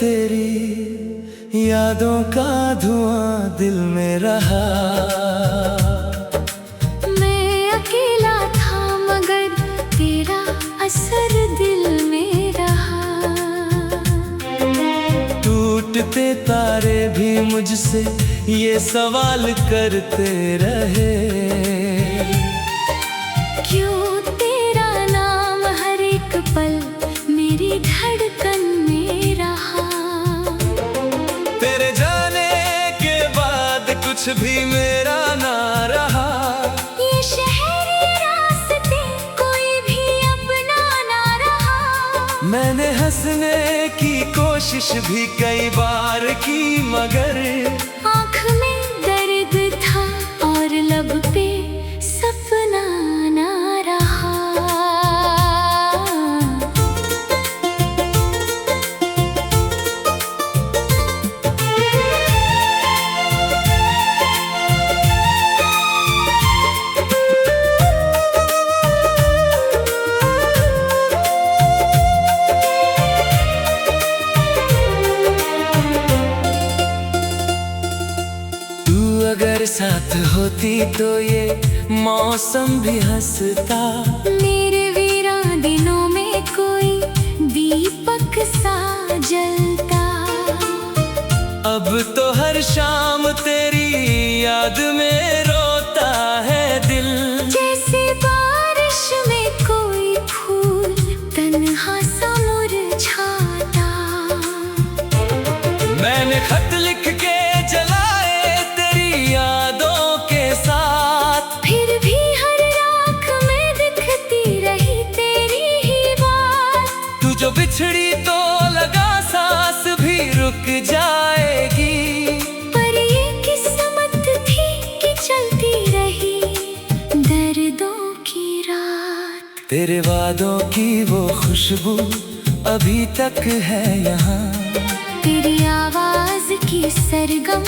तेरी यादों का धुआं दिल में रहा। मैं अकेला था मगर तेरा असर दिल में रहा। टूटते तारे भी मुझसे ये सवाल करते रहे, क्यों तेरा नाम हर एक पल मेरी धड़कन में रहा। तेरे जाने के बाद कुछ भी मेरा ना रहा। ये शहर ये रास्ते कोई भी अपना ना रहा। मैंने हंसने की कोशिश भी कई बार की मगर आँख में दर्द था और लब पे सपना ना रहा। अगर साथ होती तो ये मौसम भी हंसता। मेरे वीरान दिनों में कोई दीपक सा जलता। अब तो हर शाम तेरी याद में रोता है दिल। जैसे बारिश में कोई फूल तन्हा सा मुरझाता। मैंने खत लिख के जलाए तेरी यादों के साथ, फिर भी हर राख में दिखती रही तेरी ही बात। तू जो बिछड़ी तो लगा सांस भी रुक जाएगी। पर ये किस्मत थी कि चलती रही दर्दों की रात। तेरे वादों की वो खुशबू अभी तक है यहाँ। तेरी आवाज की सरगम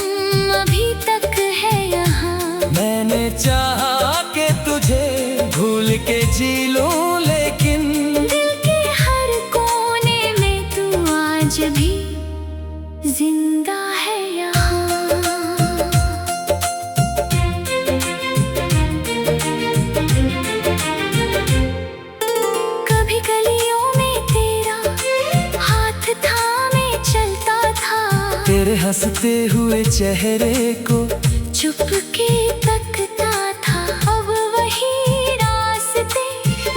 अभी तक है यहाँ। मैंने चाहा कि तुझे भूल के जी लूं, लेकिन दिल के हर कोने में तू आज भी जिंदा है यहाँ। कभी गलियों में तेरा हाथ थामे चलता था। तेरे हंसते हुए चेहरे को चुपके तकता था। अब वही रास्ते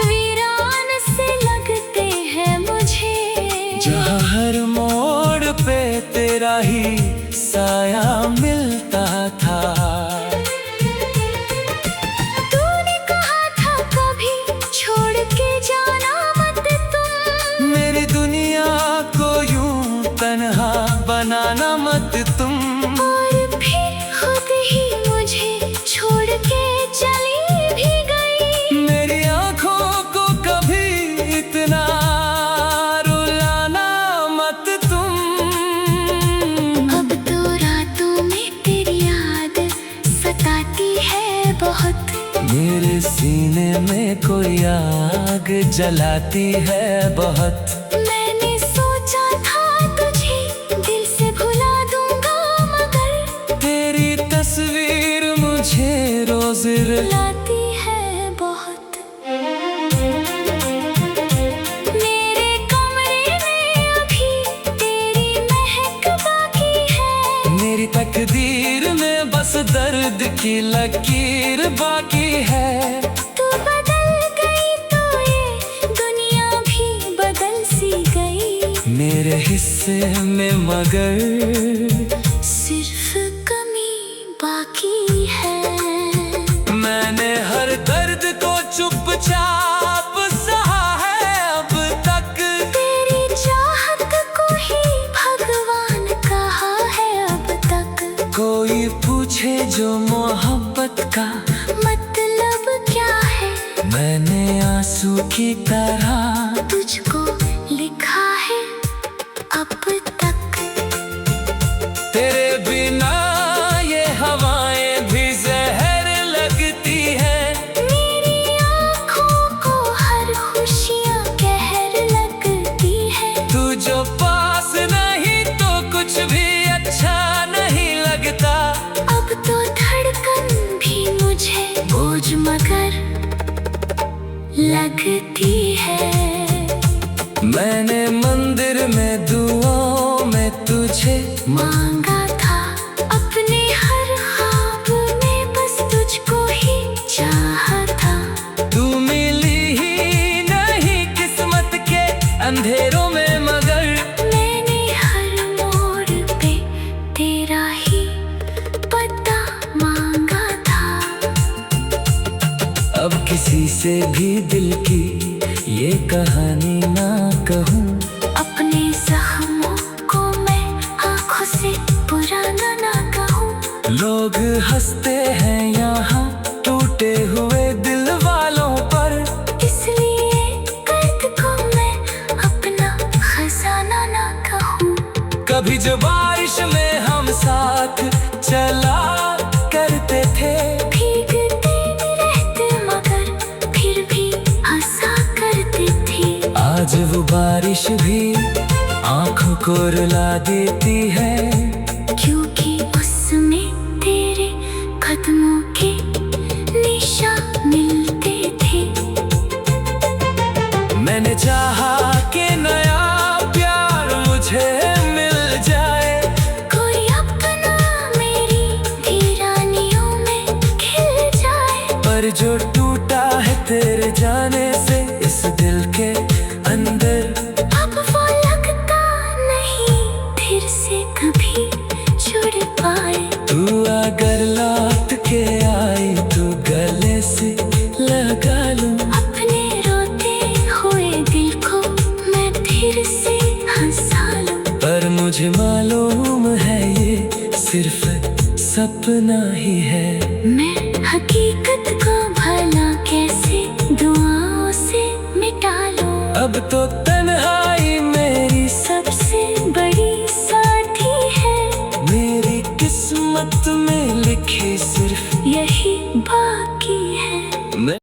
वीरान से लगते हैं मुझे, जहाँ हर मोड़ पे तेरा ही साया मिलता था। तूने कहा था कभी छोड़ के जाना मत तुम। मेरी दुनिया को यूं तन्हा बनाना मत तुम। और फिर खुद ही मुझे छोड़ के चली भी गई। मेरी आँखों को कभी इतना रुलाना मत तुम। अब तो रातों में तेरी याद सताती है बहुत। मेरे सीने में कोई आग जलाती है बहुत। मैंने सोचा था तुझे दिल से भुला दूंगा मगर तेरी तस्वीर मुझे रोज लाती है बहुत। मेरे कमरे में अभी तेरी महक बाकी है। मेरी तकदीर में बस दर्द की लकीर बाकी है। तू बदल गई तो ये दुनिया भी बदल सी गई। मेरे हिस्से में मगर सिर्फ कमी बाकी है। मैंने हर दर्द को चुपचाप सहा है अब तक। तेरी चाहत को ही भगवान कहा है अब तक। कोई पूछे जो मोहब्बत का मतलब क्या है, मैंने आंसू की तरह तुझको लिखा है अब तक। तेरे बिना ये हवाएं भी जहर लगती हैं। मेरी आँखों को हर खुशियाँ कहर लगती है। तू जो पास नहीं लगती है। मैंने मंदिर में दुआओं में तुझे मांगा था अपने हर ख्वाब में, बस तुझको ही चाहा था। तू मिली ही नहीं किस्मत के अंधेरों में, मगर मैंने हर मोड़ पे तेरा ही पता मांगा था। अब किसी से भी दिल की ये कहानी ना कहूँ, अपने जख्मों को मैं आंखों से पुराना ना कहूँ। लोग हंसते हैं यहाँ टूटे हुए दिल वालों पर, इसलिए दर्द को मैं अपना खजाना ना कहूँ। कभी जो बारिश में हम साथ चला करते थे, भीगते रहते मगर फिर भी हंसा करते थे। आज वो बारिश भी आंखों को रुला देती है, क्योंकि उसमें तेरे कदमों के निशान मिलते थे। मैंने चाहा कि नया प्यार मुझे मिल जाए, कोई अपना मेरी वीरानियों में खिल जाए। पर जो टूटा है तेरे जाने से इस दिल के अंदर, अब वो लगता नहीं फिर से कभी जुड़ पाए। तू अगर लौट के आई तो गले से लगा लूं, अपने रोते हुए दिल को मैं फिर से हंसा लूं। पर मुझे मालूम है ये सिर्फ सपना ही है। मैं हकीकत को भला कैसे दुआओं से मिटा लूं। अब तो तन्हाई मेरी सबसे बड़ी साथी है, मेरी किस्मत में लिखी सिर्फ यही बाकी है। मैं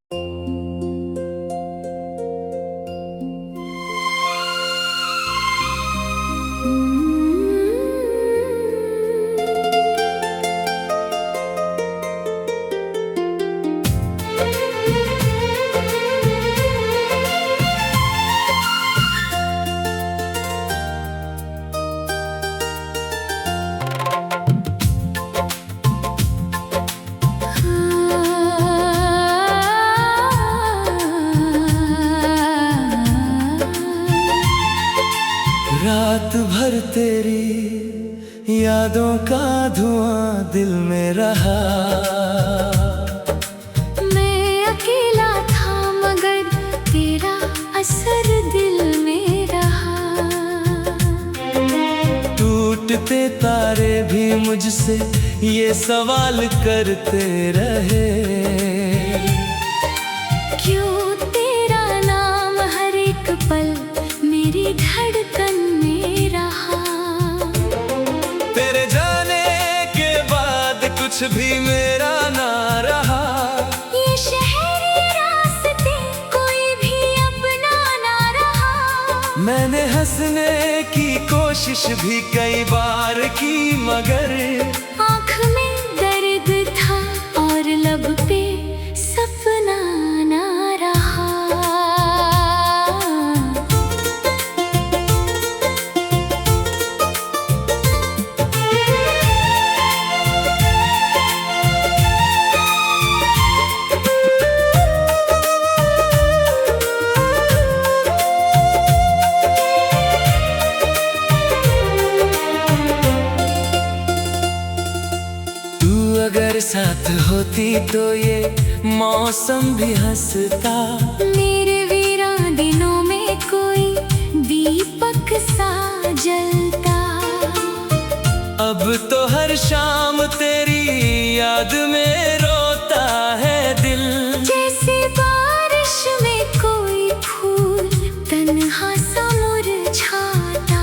रात भर तेरी यादों का धुआं दिल में रहा। मैं अकेला था मगर तेरा असर दिल में रहा। टूटते तारे भी मुझसे ये सवाल करते रहे, क्यों तेरा नाम हर एक पल मेरी धड़कन में रहा। तेरे जाने के बाद कुछ भी मेरा ना रहा। ये शहरी रास्ते कोई भी अपना ना रहा। मैंने हंसने की कोशिश भी कई बार की, मगर आँख में दर्द था और लब पे सपना ना रहा। अगर साथ होती तो ये मौसम भी हंसता। मेरे वीरान दिनों में कोई दीपक सा जलता। अब तो हर शाम तेरी याद में रोता है दिल, जैसे बारिश में कोई फूल तन्हा सा मुरझाता।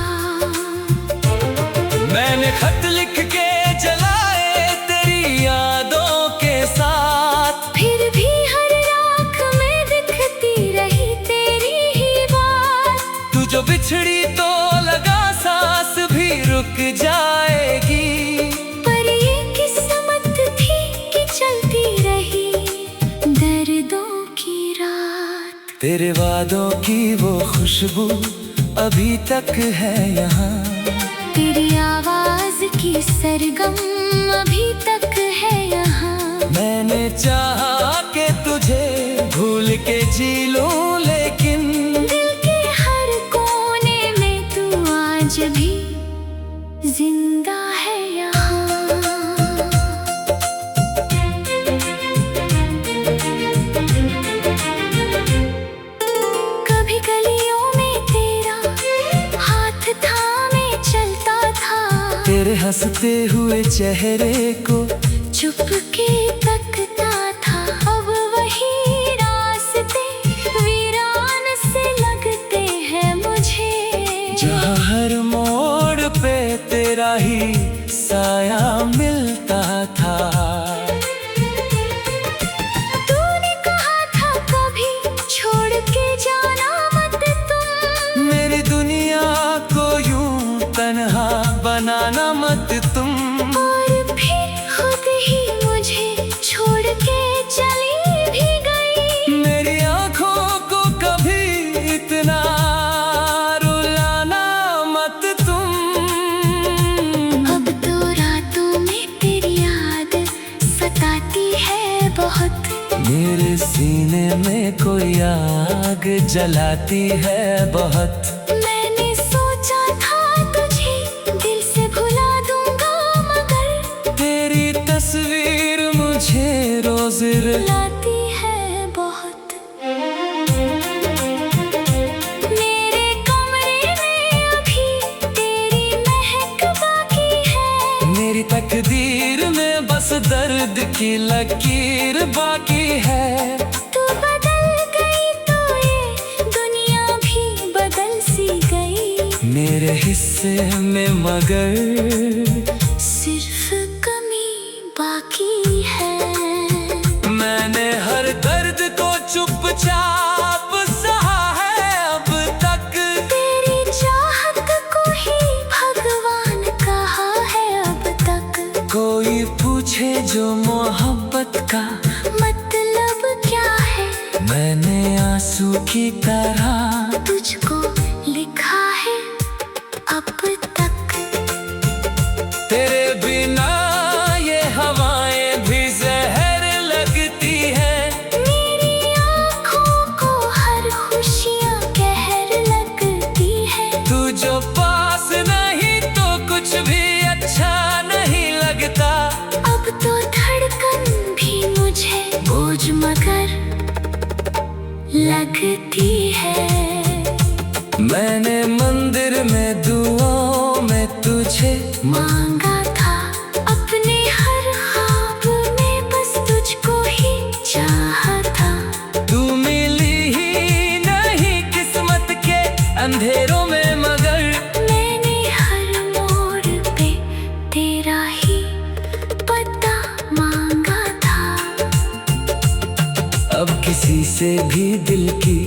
मैंने खत लिख के जलाए तेरी यादों के साथ, फिर भी हर राख में दिखती रही तेरी ही बात। तू जो बिछड़ी तो लगा सांस भी रुक जाएगी। पर ये किस्मत थी कि तेरे वादों की वो खुशबू अभी तक है यहाँ। तेरी आवाज की सरगम अभी तक है यहाँ। मैंने चाहा कि तुझे भूल के जी लूं, लेकिन दिल के हर कोने में तू आज भी जिंदा है यहाँ। कभी गलियों में तेरा हाथ थामे चलता था, तेरे हंसते हुए चेहरे को चुपके तकता था। अब वही रास्ते वीरान से लगते हैं मुझे, जहाँ हर मोड़ पे तेरा ही साया मिलता था। तूने कहा था कभी छोड़ के जाना मत तुम, मेरी दुनिया को यूं तन्हा बनाना मत तुम। और फिर खुद ही मुझे छोड़ के चली भी गई। मेरी आँखों को कभी इतना रुलाना मत तुम। अब तो रातों में तेरी याद सताती है बहुत, मेरे सीने में कोई आग जलाती है बहुत। मैंने सोचा था तुझे दिल से भुला दूंगा, मगर तेरी तस्वीर मुझे रोज लाती है बहुत। मेरे कमरे में अभी तेरी महक बाकी है, मेरी तकदीर में बस दर्द की लकीर बाकी है। तू बदल गई तो ये दुनिया भी बदल सी गई। मेरे हिस्से में मगर सिर्फ कमी बाकी है। मैंने हर दर्द को चुपचाप सहा है अब तक। तेरी चाहत को ही भगवान कहा है अब तक। कोई पूछे जो मोहब्बत का मतलब क्या है, मैंने आंसू की तरह तुझको लिखा है अब तक। तेरे बिना ये हवाएं भी जहर लगती हैं। मेरी आँखों को हर खुशियाँ कहर लगती है। तू जो पास नहीं तो कुछ भी अच्छा नहीं लगता। अब तो धड़कन भी मुझे बोझ मगर लगती है। मैंने मंदिर में दुआओं में तुझे मांगा था अपने हर ख्वाब में, बस तुझको ही चाहा था। तू मिली ही नहीं किस्मत के अंधेरों में, मगर मैंने हर मोड़ पे तेरा ही पता मांगा था। अब किसी से भी दिल की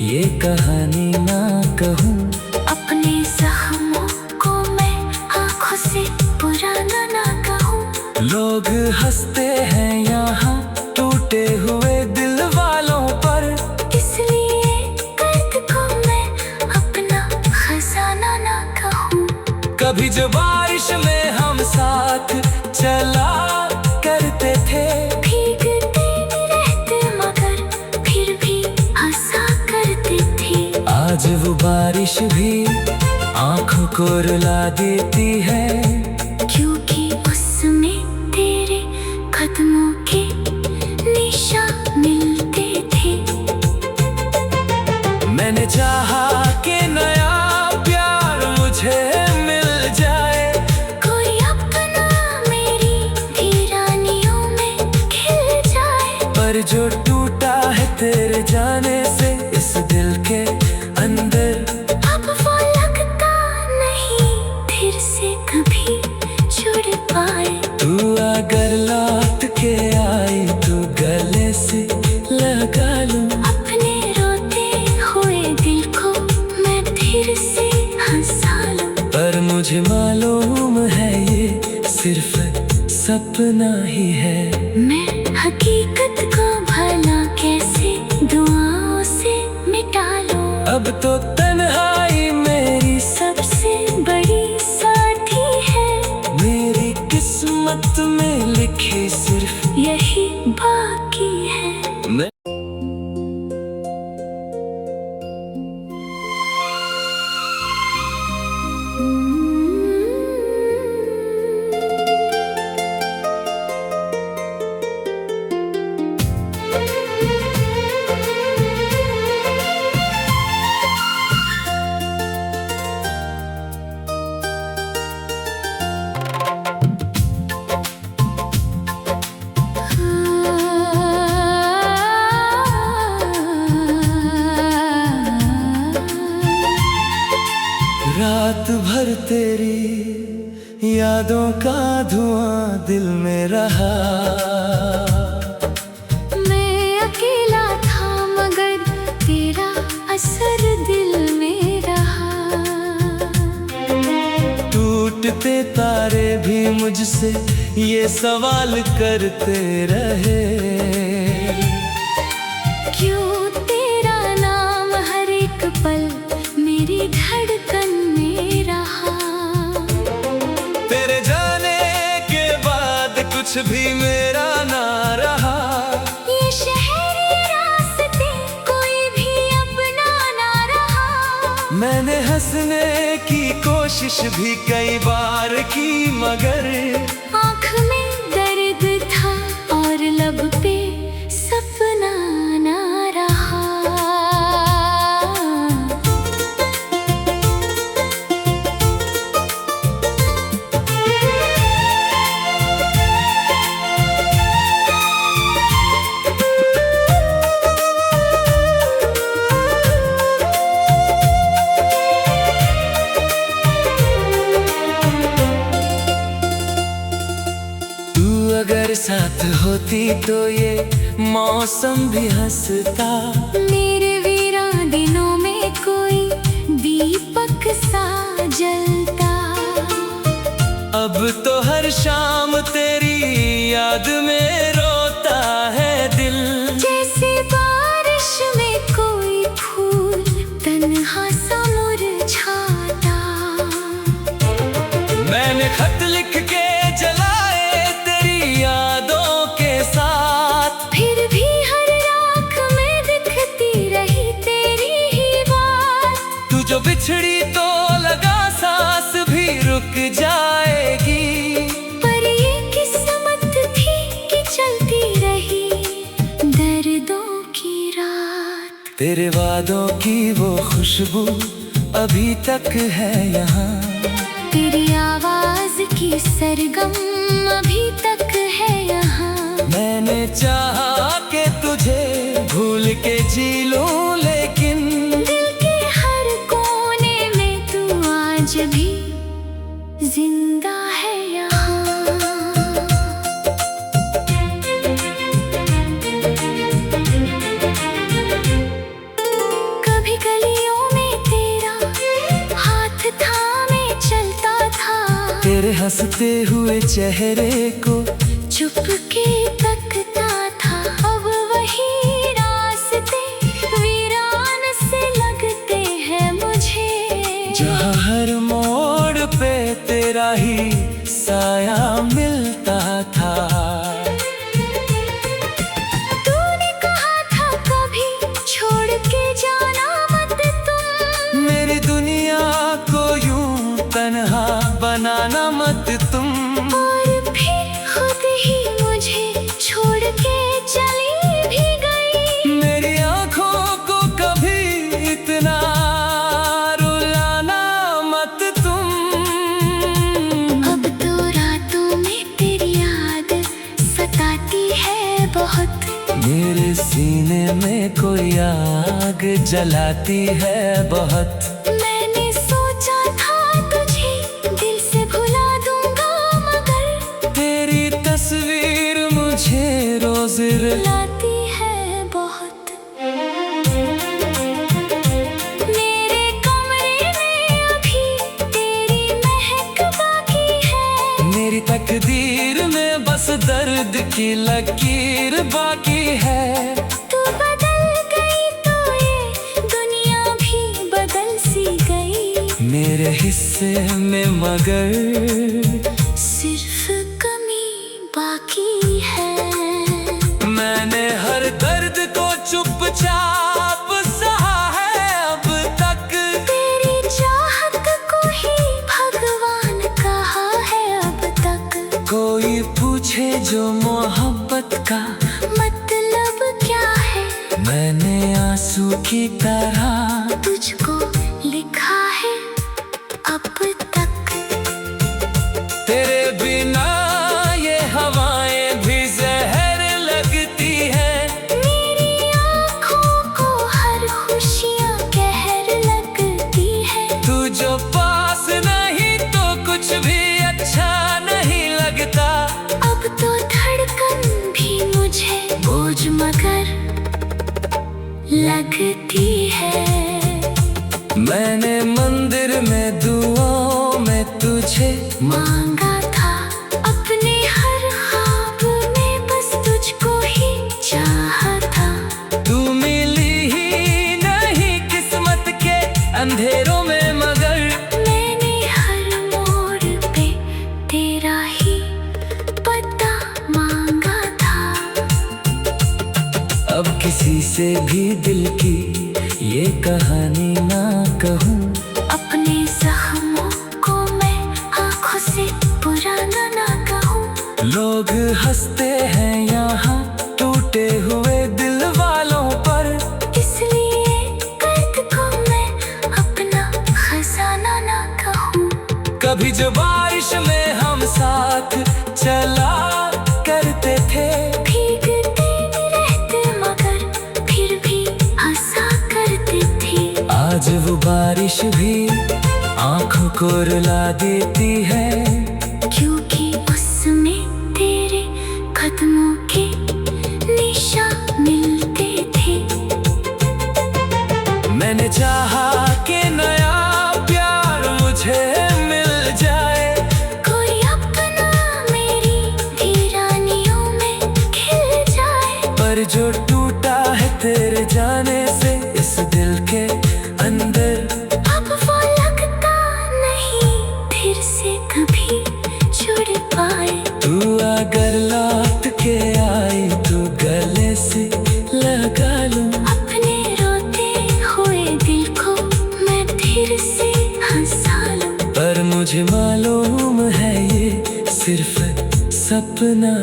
ये कहानी ना कहूँ। अपने जख्मों को मैं आँखों से पुराना ना कहूँ। लोग हंसते हैं यहाँ टूटे हुए दिल वालों पर, इसलिए दर्द को मैं अपना खजाना ना कहूँ। कभी जो बारिश में हम साथ चला करते थे, भीगते रहते मगर फिर भी हंसा करते थे। आज वो बारिश भी आंखों को रुला देती है। क्योंकि उसमें तेरे कदमों के निशान मिलते थे। मैंने चाहा कि नया प्यार मुझे मिल जाए, कोई अपना मेरी वीरानियों में खिल जाए। पर जो टूटा है तेरे जाने से इस दिल के अंदर, अब वो लगता नहीं फिर से कभी जुड़ पाए। तू अगर लौट के आई तो गले से लगा लूं। अपने रोते हुए दिल को मैं फिर से हंसा लूं। पर मुझे मालूम है ये सिर्फ सपना ही है। मैं हकीकत को भला कैसे दुआओं से तेरी यादों का धुआं दिल में रहा। मैं अकेला था मगर तेरा असर दिल में रहा। टूटते तारे भी मुझसे ये सवाल करते रहे, क्यों तेरा नाम हर एक पल मेरी धड़कन में रहा। तेरे जाने के बाद कुछ भी मेरा ना रहा। ये शहर ये रास्ते कोई भी अपना ना रहा। मैंने हंसने की कोशिश भी कई बार की मगर आँख में दर्द था और लब पे सपना ना रहा। अगर साथ होती तो ये मौसम भी हंसता। मेरे वीरान दिनों में कोई दीपक सा जलता। अब तो हर शाम तेरी याद में रोता है दिल। जैसे बारिश में कोई फूल तन्हा सा मुरझाता। मैंने खत लिख के जलाए तेरी यादों के साथ, फिर भी हर राख में दिखती रही तेरी ही बात। तू जो बिछड़ी तो लगा सांस भी रुक जाएगी। पर ये किस्मत थी कि चलती रही दर्दों की रात। तेरे वादों की वो खुशबू अभी तक है यहाँ। तेरी आवाज की सरगम अभी तक है यहाँ। मैंने चाहा कि तुझे भूल के जी लूं, लेकिन दिल के हर कोने में तू आज भी जिंदा है यहाँ। कभी गलियों में तेरा हाथ थामे चलता था। तेरे हंसते हुए चेहरे को चुपके तकता था। अब वही रास्ते वीरान से लगते हैं मुझे, जहाँ हर मोड़ पे तेरा ही साया मिलता था। तूने कहा था कभी छोड़ के जाना मत तुम। मेरी दुनिया को यूं तन्हा बनाना मत तुम। और फिर खुद ही मुझे छोड़ के चली भी गई। मेरी आंखों को कभी इतना रुलाना मत तुम। अब तो रातों में तेरी याद सताती है बहुत। मेरे सीने में कोई आग जलाती है बहुत। मैंने सोचा था तुझे दिल से भुला दूंगा मगर तेरी तस्वीर मुझे रोज लाती है बहुत। मेरे कमरे में अभी तेरी महक बाकी है। मेरी तकदीर में बस दर्द की लकीर बाकी है। तू बदल गई तो ये दुनिया भी बदल सी गई। मेरे हिस्से में मगर सिर्फ कमी बाकी है। मैंने हर दर्द को चुपचाप सहा है अब तक। तेरी चाहत को ही भगवान कहा है अब तक। कोई पूछे जो मोहब्बत का मतलब क्या है, मैंने आंसू की तरह तुझको लिखा है अब तक। तेरे बिना ये हवाएं भी जहर लगती हैं। मेरी आँखों को हर खुशियाँ कहर लगती है। तू जो पास नहीं लगती है। मैंने मंदिर में दुआओं में तुझे मांगा था अपने हर ख्वाब में, बस तुझको ही चाहा था। तू मिली ही नहीं किस्मत के अंधेरों में, मगर मैंने हर मोड़ पे तेरा ही पता मांगा था। अब किसी से भी दिल की ये कहानी ना कहूँ, अपने जख्मों को मैं आँखों से पुराना ना कहूँ। लोग हंसते हैं यहाँ टूटे हुए दिल वालों पर, इसलिए दर्द को मैं अपना खजाना ना कहूँ। कभी जो बारिश में हम साथ चला करते थे, भीगते रहते मगर फिर भी हंसा करते थे। आज वो बारिश भी आंखों को रुला देती है, क्योंकि उसमें तेरे कदमों के निशान मिलते थे। मैंने चाहा कि नया प्यार मुझे मिल जाए, कोई अपना मेरी वीरानियों में खिल जाए। पर जो टूटा है तेरे जाने से इस दिल के अंदर, अब वो लगता नहीं फिर से कभी जुड़ पाए। तू अगर लौट के आई तो गले से लगा लूं, अपने रोते हुए दिल को मैं फिर से हंसा लूं। पर मुझे मालूम है ये सिर्फ सपना